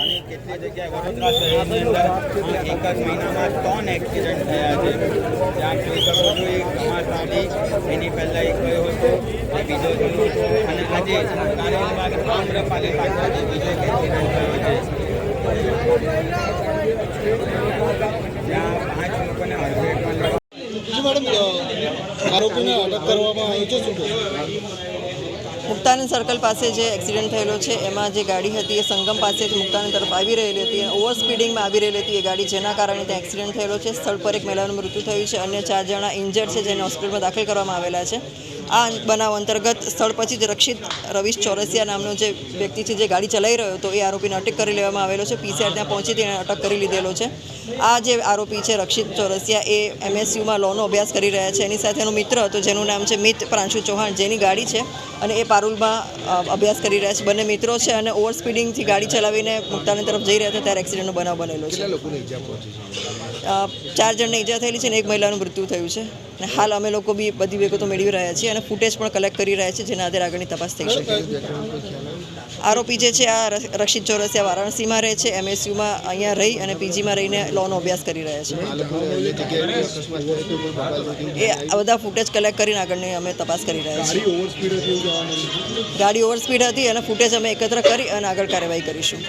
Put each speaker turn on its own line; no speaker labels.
જિલ્લાની કેટલી જગ્યાએ વડોદરા શહેરની અંદર એક જ મહિનામાં 3 એક્સિડન્ટ થયા છે. ત્યાં જોઈ શકો છો એક ઘમાસાની, એની પહેલાં એક ગયો હતો, એ બીજો હતો, અને આજે કારેલીબાગ આમ્રપાલી પાછળ જે બીજો એક એક્સિડન્ટ થયો છે, જ્યાં 5 લોકોને અડફેટમાં
આરોપીને અટક કરવામાં આવી છે. શું
મુક્તાનંદ સર્કલ પાસે જે એક્સિડન્ટ થયેલો છે એમાં જે ગાડી હતી એ સંગમ પાસેથી મુક્તાનંદ તરફ આવી રહેલી હતી અને ઓવર સ્પીડિંગમાં આવી રહેલી હતી એ ગાડી, જેના કારણે ત્યાં એક્સિડન્ટ થયેલો છે. સ્થળ પર એક મહિલાનું મૃત્યુ થયું છે, અન્ય 4 જણા ઇન્જર્ડ છે જેને હોસ્પિટલમાં દાખલ કરવામાં આવેલા છે. આ બનાવ અંતર્ગત સ્થળ પછી જ રક્ષિત રવીશ ચોરસિયા નામનો જે વ્યક્તિ છે જે ગાડી ચલાવી રહ્યો હતો એ આરોપીને અટક કરી લેવામાં આવેલો છે. પીસીઆર ત્યાં પહોંચી તેને અટક કરી લીધેલો છે. આ જે આરોપી છે રક્ષિત ચોરસિયા એ MSUમાં લોનો અભ્યાસ કરી રહ્યા છે. એની સાથે એનો મિત્ર હતો જેનું નામ છે મિત પ્રાંશુ ચૌહાણ, જેની ગાડી છે અને એ પારુલમાં અભ્યાસ કરી રહ્યા છે. બંને મિત્રો છે અને ઓવર સ્પીડિંગથી ગાડી ચલાવીને મુક્તાનંદ તરફ જઈ રહ્યા હતા ત્યારે એક્સિડન્ટનો બનાવ બનેલો છે. 4 જણને ઈજા થયેલી છે અને એક મહિલાનું મૃત્યુ થયું છે. અને હાલ અમે લોકો બી બધી વિગતો મેળવી રહ્યા છીએ અને ફૂટેજ પણ કલેક્ટ કરી રહ્યા છીએ, જેના આધારે આગળની તપાસ થઈ શકે. આરોપી જે છે આ રક્ષિત ચોરસિયા વારાણસીમાં રહે છે, MSUમાં અહીંયા રહી અને PGમાં રહીને લોનો અભ્યાસ કરી રહ્યા છે. એ બધા ફૂટેજ કલેક્ટ કરીને આગળની અમે તપાસ કરી રહ્યા છીએ. ગાડી ઓવર સ્પીડ હતી અને ફૂટેજ અમે એકત્ર કરી અને આગળ કાર્યવાહી કરીશું.